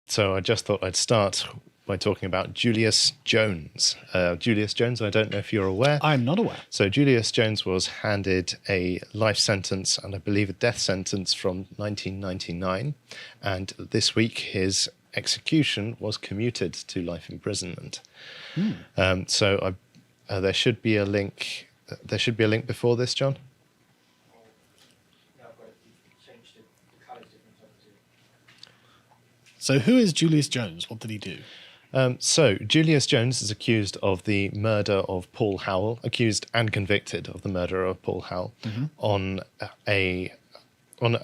So I just thought I'd start by talking about Julius Jones. Julius Jones, I don't know if you're aware. I'm not aware. So Julius Jones was handed a life sentence and I believe a death sentence from 1999. And this week his execution was commuted to life imprisonment. So there should be a link. There should be a link before this, John. So who is Julius Jones? What did he do? So Julius Jones is accused of the murder of Paul Howell, accused and convicted of the murder of Paul Howell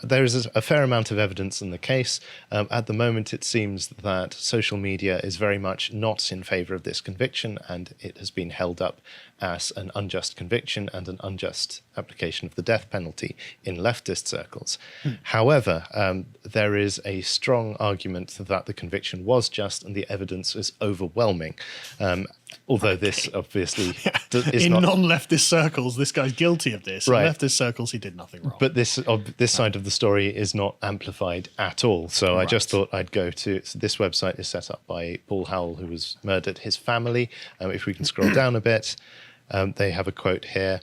there is a fair amount of evidence in the case. At the moment, it seems that social media is very much not in favour of this conviction, and it has been held up as an unjust conviction and an unjust application of the death penalty in leftist circles. However, there is a strong argument that the conviction was just and the evidence is overwhelming. Although this obviously is in not... non-leftist circles, this guy's guilty of this. Right. In leftist circles, he did nothing wrong. But this side of the story is not amplified at all. So I just thought I'd go to... So this website is set up by Paul Howell, who was murdered, his family. If we can scroll down a bit, they have a quote here.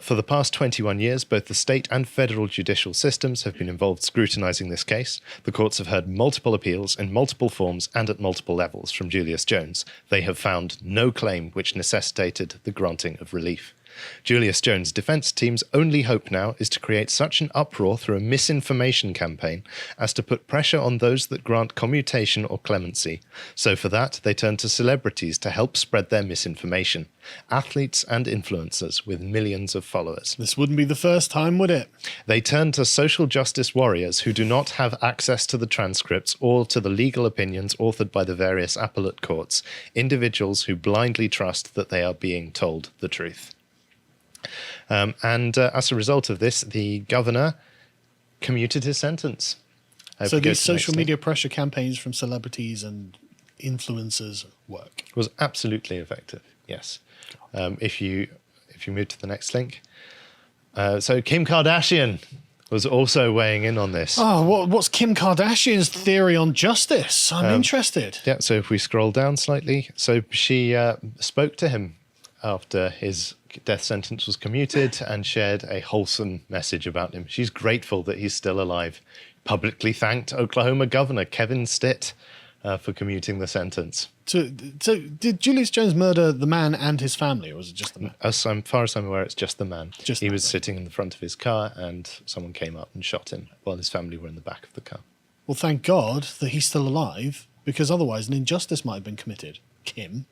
For the past 21 years, both the state and federal judicial systems have been involved scrutinising this case. The courts have heard multiple appeals in multiple forms and at multiple levels from Julius Jones. They have found no claim which necessitated the granting of relief. Julius Jones' defence team's only hope now is to create such an uproar through a misinformation campaign as to put pressure on those that grant commutation or clemency. So for that, they turn to celebrities to help spread their misinformation. Athletes and influencers with millions of followers. This wouldn't be the first time, would it? They turn to social justice warriors who do not have access to the transcripts or to the legal opinions authored by the various appellate courts, individuals who blindly trust that they are being told the truth. As a result of this, the governor commuted his sentence. So these social media pressure campaigns from celebrities and influencers work. Was absolutely effective, yes. If you move to the next link. So Kim Kardashian was also weighing in on this. Oh, what's Kim Kardashian's theory on justice? I'm interested. Yeah, so if we scroll down slightly. So she spoke to him after his death sentence was commuted and shared a wholesome message about him. She's grateful that he's still alive. Publicly thanked Oklahoma Governor Kevin Stitt for commuting the sentence. So did Julius Jones murder the man and his family, or was it just the man? As far as I'm aware, it's just the man. He was man. sitting in the front of his car and someone came up and shot him while his family were in the back of the car. Well, thank God that he's still alive, because otherwise an injustice might have been committed. Kim.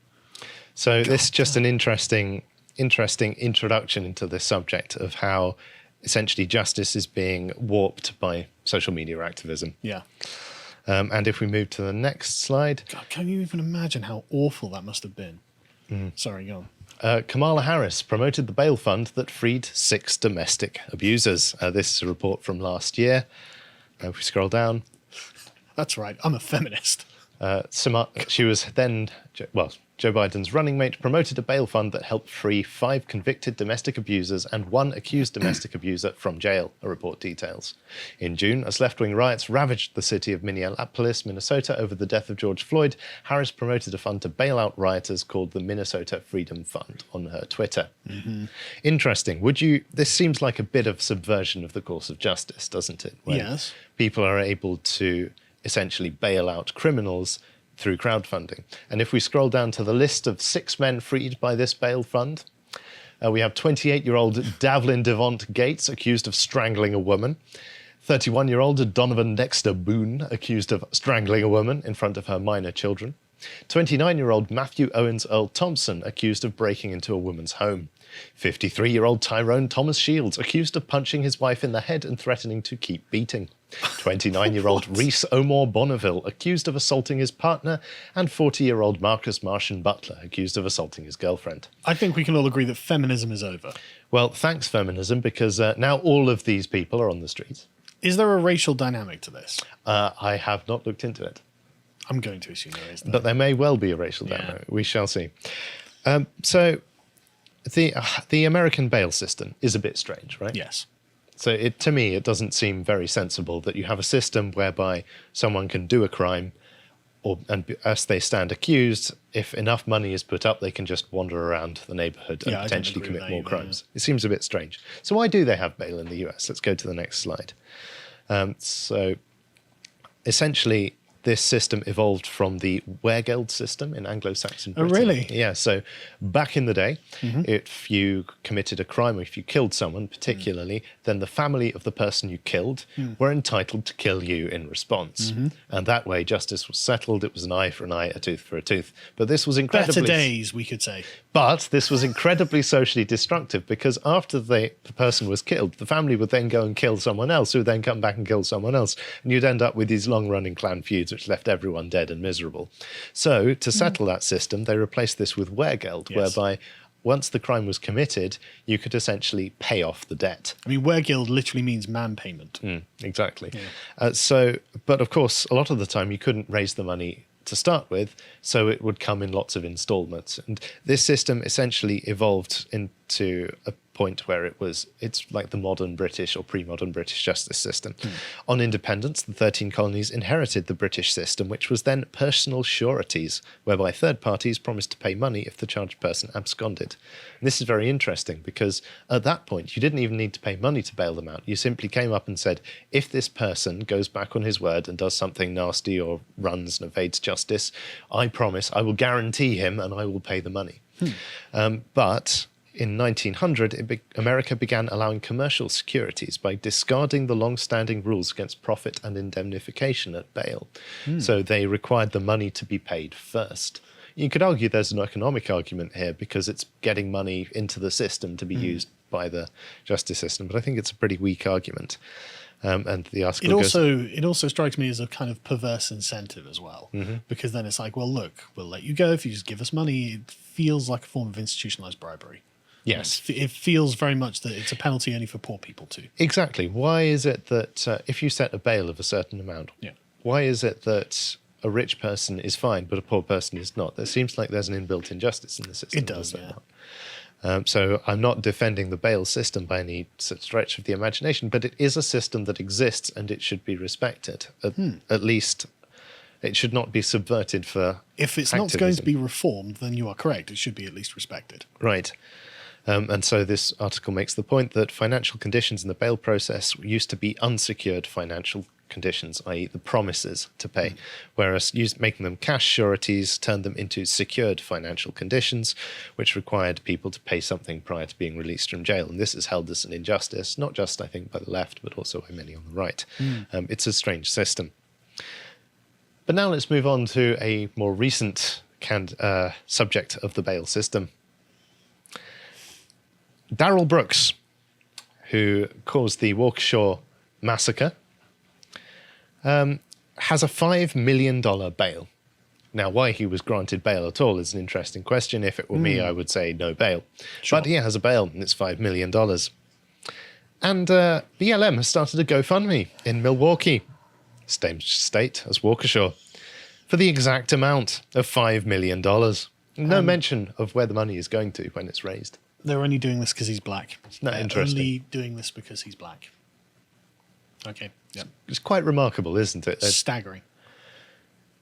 So this is just an interesting introduction into this subject of how essentially justice is being warped by social media activism. Yeah. And if we move to the next slide. God, can you even imagine how awful that must have been? Sorry, go on. Kamala Harris promoted the bail fund that freed 6 domestic abusers. This is a report from last year. If we scroll down. That's right, I'm a feminist. She was then... Joe Biden's running mate promoted a bail fund that helped free 5 convicted domestic abusers and 1 accused domestic abuser from jail, a report details. In June, as left-wing riots ravaged the city of Minneapolis, Minnesota over the death of George Floyd, Harris promoted a fund to bail out rioters called the Minnesota Freedom Fund on her Twitter. Interesting. This seems like a bit of subversion of the course of justice, doesn't it? When yes. People are able to essentially bail out criminals through crowdfunding. And if we scroll down to the list of 6 men freed by this bail fund, we have 28-year-old Davlin Devont Gates accused of strangling a woman, 31-year-old Donovan Dexter Boone accused of strangling a woman in front of her minor children, 29-year-old Matthew Owens Earl Thompson accused of breaking into a woman's home, 53-year-old Tyrone Thomas Shields accused of punching his wife in the head and threatening to keep beating, 29-year-old Reese O'More Bonneville accused of assaulting his partner, and 40-year-old Marcus Martian Butler accused of assaulting his girlfriend. I think we can all agree that feminism is over. Well, thanks, feminism, because now all of these people are on the streets. Is there a racial dynamic to this? I have not looked into it. I'm going to assume there is. But there may well be a racial dynamic. We shall see. So the American bail system is a bit strange, right? Yes. So to me, it doesn't seem very sensible that you have a system whereby someone can do a crime, and as they stand accused, if enough money is put up, they can just wander around the neighborhood and potentially commit more crimes. It seems a bit strange. So why do they have bail in the US? Let's go to the next slide. So essentially, this system evolved from the Wehrgeld system in Anglo-Saxon Britain. Oh, really? Yeah, so back in the day, if you committed a crime or if you killed someone particularly, then the family of the person you killed were entitled to kill you in response. And that way justice was settled. It was an eye for an eye, a tooth for a tooth. But this was incredibly... Better days, we could say. But this was incredibly socially destructive because after the person was killed, the family would then go and kill someone else who would then come back and kill someone else. And you'd end up with these long-running clan feuds which left everyone dead and miserable. So to settle that system, they replaced this with Wehrgeld, whereby once the crime was committed, you could essentially pay off the debt. I mean, Wehrgeld literally means man payment. Exactly. Yeah. But of course, a lot of the time you couldn't raise the money to start with, so it would come in lots of installments. And this system essentially evolved into a point where it's like the modern British or pre-modern British justice system. On independence, the 13 colonies inherited the British system, which was then personal sureties, whereby third parties promised to pay money if the charged person absconded. And this is very interesting because at that point, you didn't even need to pay money to bail them out. You simply came up and said, if this person goes back on his word and does something nasty or runs and evades justice, I promise I will guarantee him and I will pay the money. But in 1900, America began allowing commercial securities by discarding the long-standing rules against profit and indemnification at bail. So they required the money to be paid first. You could argue there's an economic argument here because it's getting money into the system to be used by the justice system, but I think it's a pretty weak argument. And the article it also strikes me as a kind of perverse incentive as well, because then it's like, well, look, we'll let you go if you just give us money. It feels like a form of institutionalized bribery. Yes. It feels very much that it's a penalty only for poor people too. Exactly. Why is it that if you set a bail of a certain amount, why is it that a rich person is fine but a poor person is not? There seems like there's an inbuilt injustice in the system. It does, So I'm not defending the bail system by any stretch of the imagination, but it is a system that exists and it should be respected. At least it should not be subverted for If it's not going to be reformed, then you are correct. It should be at least respected. Right. And so this article makes the point that financial conditions in the bail process used to be unsecured financial conditions, i.e. the promises to pay, whereas making them cash sureties turned them into secured financial conditions, which required people to pay something prior to being released from jail. And this is held as an injustice, not just, I think, by the left, but also by many on the right. It's a strange system. But now let's move on to a more recent subject of the bail system. Darrell Brooks, who caused the Waukesha massacre, has a $5 million bail. Now, why he was granted bail at all is an interesting question. If it were me, I would say no bail. Sure. But he has a bail, and it's $5 million. And BLM has started a GoFundMe in Milwaukee, same state as Waukesha, for the exact amount of $5 million. No mention of where the money is going to when it's raised. They're only doing this because he's black. They're interesting. Only doing this because he's black. Okay. Yeah. It's quite remarkable, isn't it? Staggering.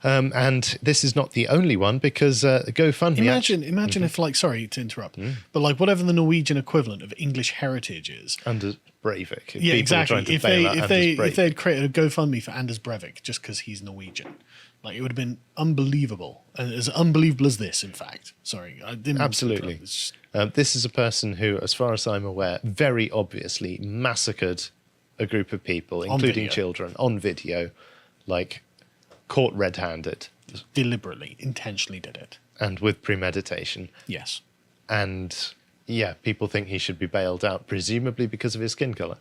And this is not the only one because GoFundMe. Imagine if, like, sorry to interrupt, but like whatever the Norwegian equivalent of English heritage is. Anders Breivik. Yeah, exactly. If they'd created a GoFundMe for Anders Breivik just because he's Norwegian, like, it would have been unbelievable, as unbelievable as this. In fact, sorry, I didn't. Absolutely. This is a person who, as far as I'm aware, very obviously massacred a group of people, including children, on video, like caught red-handed. Deliberately, intentionally did it. And with premeditation. Yes. And, yeah, people think he should be bailed out, presumably because of his skin colour.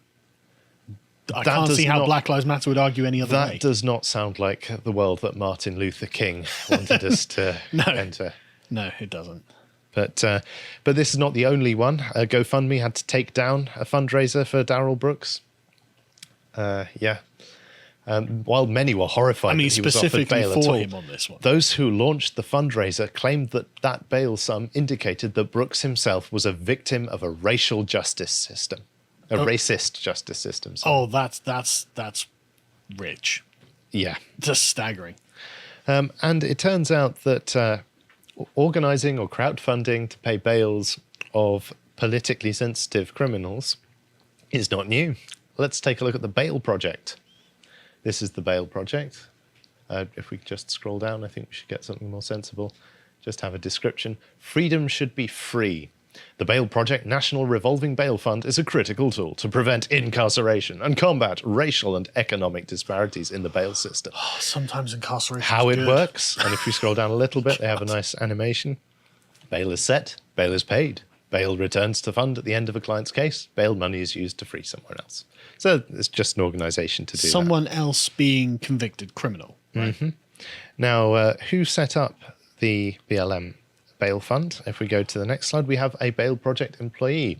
I can't see how Black Lives Matter would argue any other way. That does not sound like the world that Martin Luther King wanted us to enter. No, it doesn't. But this is not the only one. GoFundMe had to take down a fundraiser for Darrell Brooks. While many were horrified that he was offered bail at all, him on this one. Those who launched the fundraiser claimed that bail sum indicated that Brooks himself was a victim of a racial justice system. A racist justice system. Oh, that's rich. Yeah. Just staggering. And it turns out that organising or crowdfunding to pay bails of politically sensitive criminals is not new. Let's take a look at the Bail Project. This is the Bail Project. If we just scroll down, I think we should get something more sensible. Just have a description. Freedom should be free. The Bail Project National Revolving Bail Fund is a critical tool to prevent incarceration and combat racial and economic disparities in the bail system. Oh, sometimes incarceration How is it good. works, and if we scroll down a little bit, they have a nice animation. Bail is set, bail is paid, bail returns to fund at the end of a client's case, bail money is used to free someone else. So it's just an organisation to do Someone else being convicted criminal. Right? Mm-hmm. Now, who set up the BLM Bail Fund? If we go to the next slide, we have a Bail Project employee,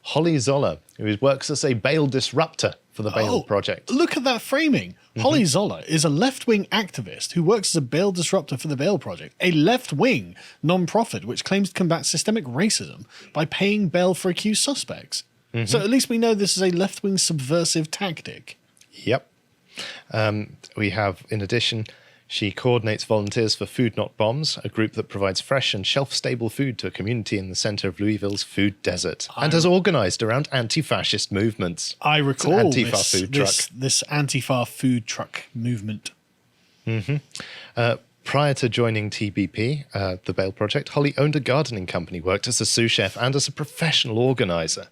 Holly Zoller, who works as a bail disruptor for the Bail Project. Look at that framing. Mm-hmm. Holly Zoller is a left-wing activist who works as a bail disruptor for the Bail Project, a left-wing non-profit which claims to combat systemic racism by paying bail for accused suspects. Mm-hmm. So at least we know this is a left-wing subversive tactic. Yep. We have, in addition, she coordinates volunteers for Food Not Bombs, a group that provides fresh and shelf-stable food to a community in the centre of Louisville's food desert, and has organised around anti-fascist movements. I recall this Antifa food truck movement. Mm-hmm. Prior to joining TBP, the Bail Project, Holly owned a gardening company, worked as a sous chef and as a professional organiser.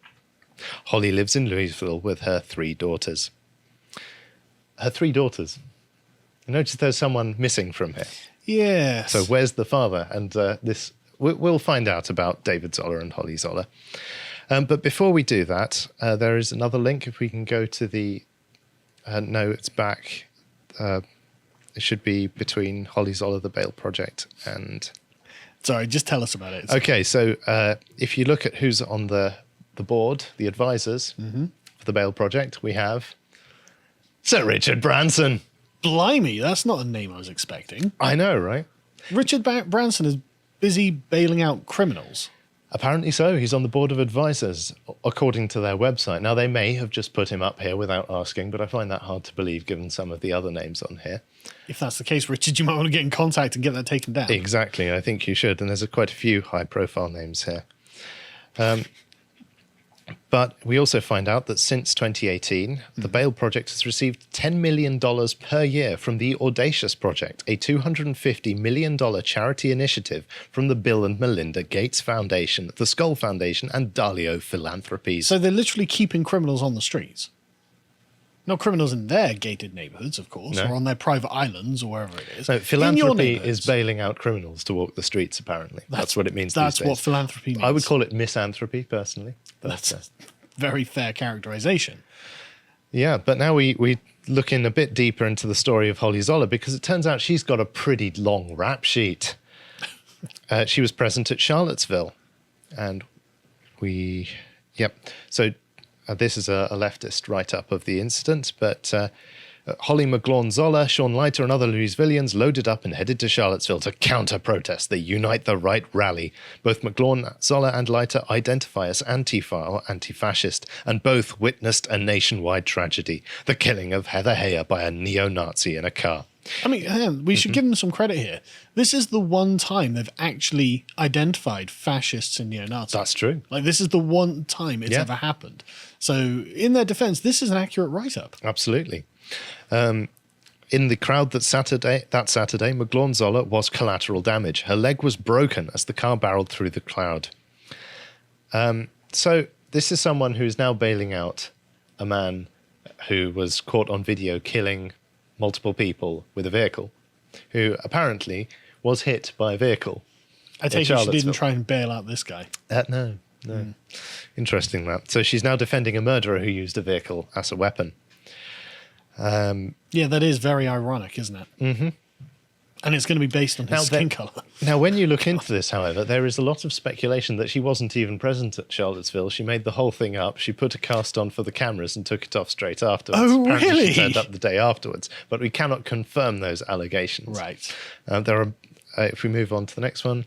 Holly lives in Louisville with her 3 daughters. Her 3 daughters. I noticed there's someone missing from here. Yes. So where's the father? And we'll find out about David Zoller and Holly Zoller. But before we do that, there is another link. If we can go to the... no, it's back. It should be between Holly Zoller, the Bail Project, and... Sorry, just tell us about it. Okay, so if you look at who's on the board, the advisors for the Bail Project, we have Sir Richard Branson. Blimey, that's not a name I was expecting. I know, right? Richard Branson is busy bailing out criminals. Apparently so. He's on the board of advisors, according to their website. Now, they may have just put him up here without asking, but I find that hard to believe given some of the other names on here. If that's the case, Richard, you might want to get in contact and get that taken down. Exactly. I think you should. And there's quite a few high-profile names here. But we also find out that since 2018, the Bail Project has received $10 million per year from the Audacious Project, a $250 million charity initiative from the Bill and Melinda Gates Foundation, the Skoll Foundation, and Dalio Philanthropies. So they're literally keeping criminals on the streets. Not criminals in their gated neighbourhoods, of course, or on their private islands or wherever it is. No, philanthropy is bailing out criminals to walk the streets, apparently. That's what it means That's these days. what philanthropy means. I would call it misanthropy, personally. That's a very fair characterization. Yeah, but now we look in a bit deeper into the story of Holly Zoller, because it turns out she's got a pretty long rap sheet. She was present at Charlottesville, and so this is a leftist write-up of the incident, but Holly McGlawn Zoller, Sean Leiter, and other Louisvillians loaded up and headed to Charlottesville to counter-protest the Unite the Right rally. Both McGlawn, Zoller, and Leiter identify as Antifa or anti-fascist, and both witnessed a nationwide tragedy, the killing of Heather Heyer by a neo-Nazi in a car. I mean, we should give them some credit here. This is the one time they've actually identified fascists and neo-Nazis. That's true. Like, this is the one time it's ever happened. So, in their defense, this is an accurate write-up. Absolutely. In the crowd that Saturday, McGlawn Zoller was collateral damage. Her leg was broken as the car barreled through the crowd. So this is someone who's now bailing out a man who was caught on video killing multiple people with a vehicle, who apparently was hit by a vehicle. I take it she didn't try and bail out this guy. No. Interesting that. So she's now defending a murderer who used a vehicle as a weapon. Yeah, that is very ironic, isn't it? Mm-hmm. And it's going to be based on his skin colour. Now, when you look into this, however, there is a lot of speculation that she wasn't even present at Charlottesville. She made the whole thing up. She put a cast on for the cameras and took it off straight afterwards. Oh, Apparently really? She turned up the day afterwards. But we cannot confirm those allegations. Right. If we move on to the next one,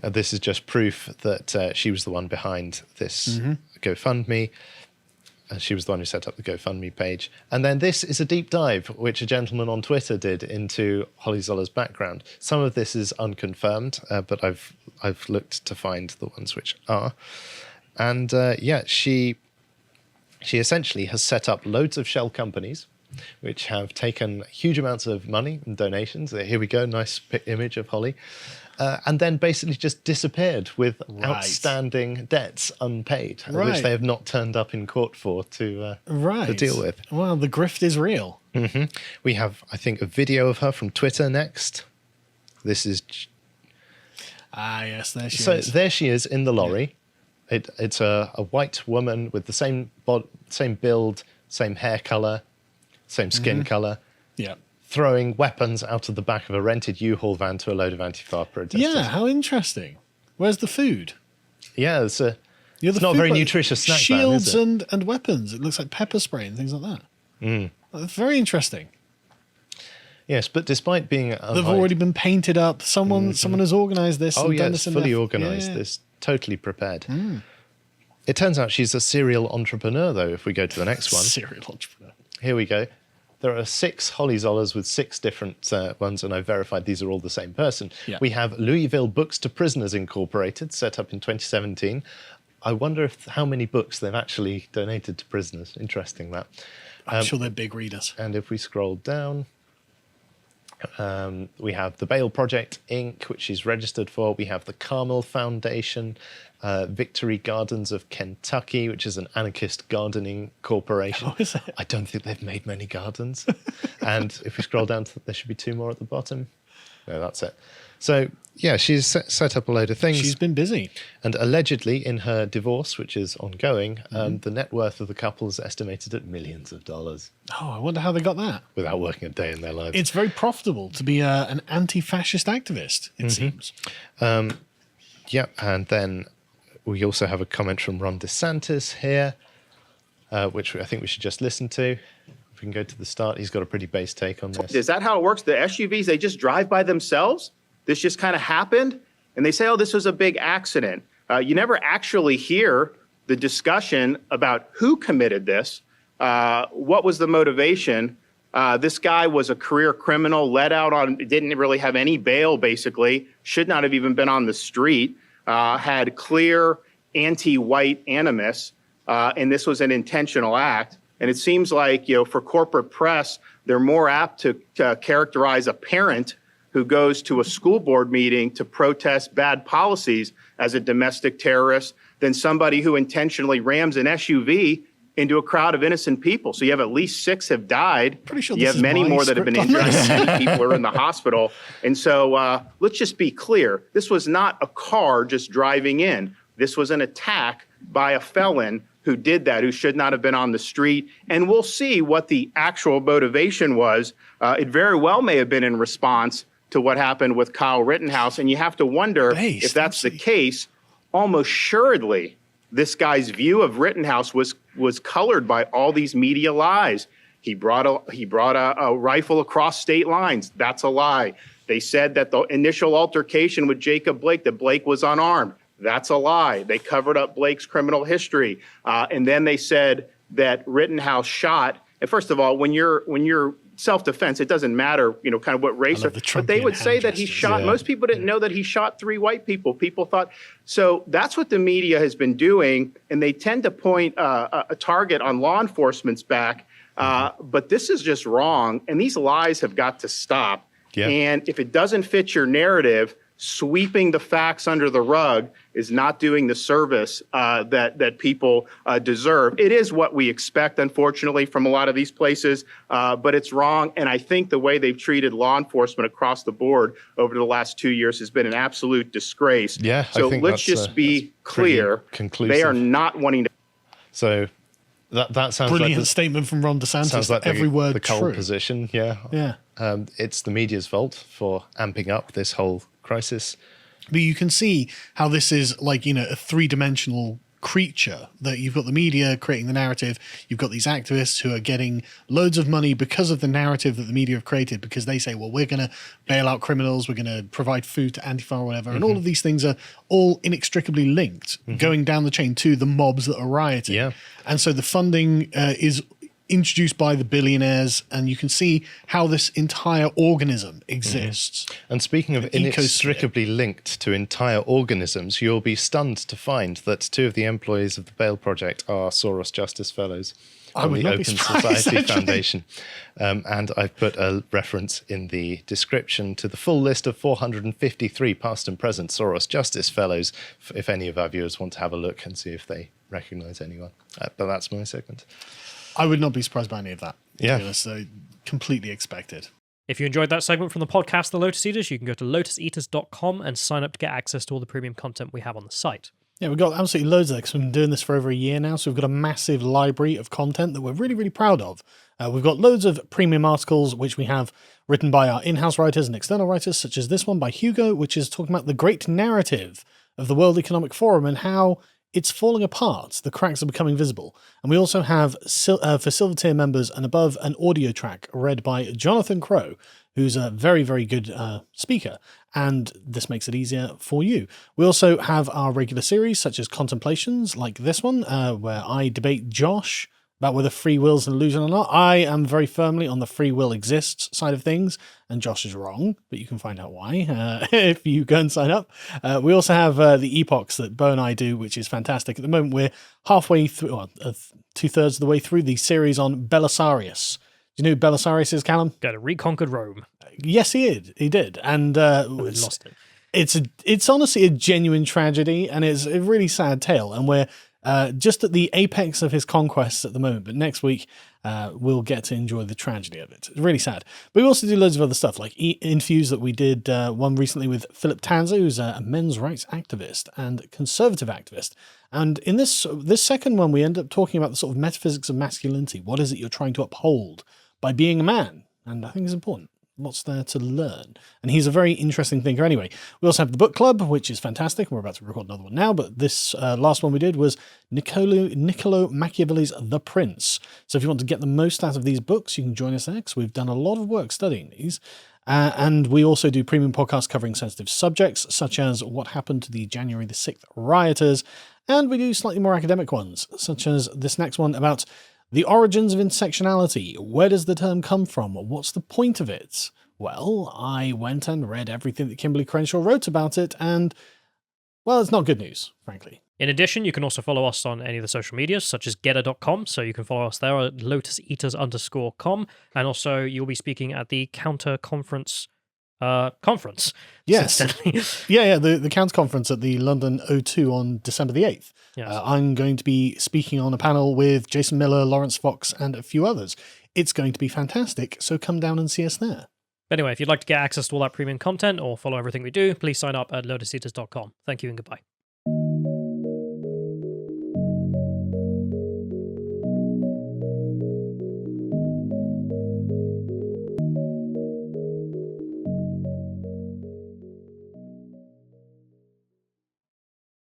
this is just proof that she was the one behind this GoFundMe. she was the one who set up the GoFundMe page. And then this is a deep dive, which a gentleman on Twitter did into Holly Zoller's background. Some of this is unconfirmed, but I've looked to find the ones which are. And she essentially has set up loads of shell companies, which have taken huge amounts of money and donations. Here we go, nice image of Holly. And then basically just disappeared with outstanding debts unpaid, which they have not turned up in court for to deal with. Well, the grift is real. Mm-hmm. We have, I think, a video of her from Twitter next. This is... yes, there she is. So there she is in the lorry. Yeah. It's a white woman with the same build, same hair colour, same skin colour. Yeah. Throwing weapons out of the back of a rented U-Haul van to a load of Antifa protesters. Yeah, how interesting. Where's the food? Yeah, it's not a very nutritious snack shields van, is it? and weapons. It looks like pepper spray and things like that. Mm. It's very interesting. Yes, but despite being they've already been painted up. Someone has organised this. Oh, and done it's this fully organised. This totally prepared. Mm. It turns out she's a serial entrepreneur, though. If we go to the next one, serial entrepreneur. Here we go. There are 6 Holly Zollers with 6 different ones, and I verified these are all the same person. Yeah. We have Louisville Books to Prisoners Incorporated, set up in 2017. I wonder how many books they've actually donated to prisoners. Interesting, that. I'm sure they're big readers. And if we scroll down, we have the Bail Project, Inc., which she's registered for. We have the Carmel Foundation, Victory Gardens of Kentucky, which is an anarchist gardening corporation. Oh, is it? I don't think they've made many gardens. And if we scroll down, there should be 2 more at the bottom. No, that's it. So, yeah, she's set up a load of things. She's been busy. And allegedly, in her divorce, which is ongoing, the net worth of the couple is estimated at millions of dollars. Oh, I wonder how they got that. Without working a day in their lives. It's very profitable to be an anti-fascist activist, it seems. Yeah, and then we also have a comment from Ron DeSantis here, which I think we should just listen to. If we can go to the start, he's got a pretty base take on this. Is that how it works? The SUVs, they just drive by themselves? This just kind of happened? And they say, oh, this was a big accident. You never actually hear the discussion about who committed this, what was the motivation. This guy was a career criminal, let out on, didn't really have any bail, basically, should not have even been on the street, had clear anti-white animus, and this was an intentional act. And it seems like, for corporate press, they're more apt to characterize a parent who goes to a school board meeting to protest bad policies as a domestic terrorist than somebody who intentionally rams an SUV into a crowd of innocent people. So you have at least 6 have died. Pretty sure you have many more that have been injured. Many people are in the hospital. And so let's just be clear. This was not a car just driving in. This was an attack by a felon who did that, who should not have been on the street. And we'll see what the actual motivation was. It very well may have been in response to what happened with Kyle Rittenhouse. And you have to wonder if that's the case. Almost assuredly, this guy's view of Rittenhouse was colored by all these media lies. He brought a rifle across state lines. That's a lie. They said that the initial altercation with Jacob Blake, that Blake was unarmed. That's a lie. They covered up Blake's criminal history. And then they said that Rittenhouse shot. And first of all, when you're self-defense, it doesn't matter, kind of what race. But they would say that he shot. Yeah. Most people didn't know that he shot 3 white people. People thought. So that's what the media has been doing. And they tend to point a target on law enforcement's back. But this is just wrong. And these lies have got to stop. Yeah. And if it doesn't fit your narrative, sweeping the facts under the rug is not doing the service that people deserve. It is what we expect, unfortunately, from a lot of these places, but it's wrong. And I think the way they've treated law enforcement across the board over the last 2 years has been an absolute disgrace. Yeah, so let's just be clear. They are not wanting to. So that sounds brilliant like statement from Ron DeSantis. Sounds like every word the Cole true. Position. Yeah. Yeah. It's the media's fault for amping up this whole crisis. But you can see how this is like, a 3-dimensional creature that you've got the media creating the narrative, you've got these activists who are getting loads of money because of the narrative that the media have created, because they say, well, we're going to bail out criminals, we're going to provide food to Antifa or whatever, and all of these things are all inextricably linked, going down the chain to the mobs that are rioting. Yeah. And so the funding is introduced by the billionaires, and you can see how this entire organism exists. And speaking of inextricably linked to entire organisms, you'll be stunned to find that 2 of the employees of the Bail Project are Soros Justice Fellows from the Open Society Foundation. And I've put a reference in the description to the full list of 453 past and present Soros Justice Fellows, if any of our viewers want to have a look and see if they recognize anyone. But that's my segment. I would not be surprised by any of that. Yeah. So completely expected. If you enjoyed that segment from the podcast, The Lotus Eaters, you can go to lotuseaters.com and sign up to get access to all the premium content we have on the site. Yeah, we've got absolutely loads of that because we've been doing this for over a year now. So we've got a massive library of content that we're really, really proud of. We've got loads of premium articles, which we have written by our in-house writers and external writers, such as this one by Hugo, which is talking about the great narrative of the World Economic Forum and how it's falling apart. The cracks are becoming visible. And we also have, for silver tier members and above, an audio track read by Jonathan Crow, who's a very, very good speaker. And this makes it easier for you. We also have our regular series, such as Contemplations, like this one, where I debate Josh about whether free will is an illusion or not. I am very firmly on the free will exists side of things, and Josh is wrong, but you can find out why if you go and sign up. We also have the epochs that Bo and I do, which is fantastic. At the moment, we're halfway through, well, 2/3 of the way through the series on Belisarius. Do you know who Belisarius is, Callum? Go to Reconquered Rome. Yes, he did. And We lost it. it's honestly a genuine tragedy, and it's a really sad tale, and we're just at the apex of his conquests at the moment, but next week we'll get to enjoy the tragedy of it. It's really sad. But we also do loads of other stuff, like interviews that we did, one recently with Philip Tanzer, who's a men's rights activist and conservative activist. And in this second one, we end up talking about the sort of metaphysics of masculinity. What is it you're trying to uphold by being a man? And I think it's important. Lots there to learn. And he's a very interesting thinker anyway. We also have the book club, which is fantastic. We're about to record another one now, but this last one we did was Niccolo Machiavelli's The Prince. So if you want to get the most out of these books, you can join us there, because we've done a lot of work studying these. And we also do premium podcasts covering sensitive subjects, such as what happened to the January the 6th rioters. And we do slightly more academic ones, such as this next one about the origins of intersectionality. Where does the term come from? What's the point of it? Well, I went and read everything that Kimberly Crenshaw wrote about it, and, well, it's not good news, frankly. In addition, you can also follow us on any of the social medias, such as Getter.com, so you can follow us there at LotusEaters_com, and also you'll be speaking at the Counter Conference conference. Yes. The Counter Conference at the London O2 on December the 8th. Yes. I'm going to be speaking on a panel with Jason Miller, Lawrence Fox, and a few others. It's going to be fantastic, so come down and see us there. Anyway, if you'd like to get access to all that premium content or follow everything we do, please sign up at lotuseaters.com. Thank you and goodbye.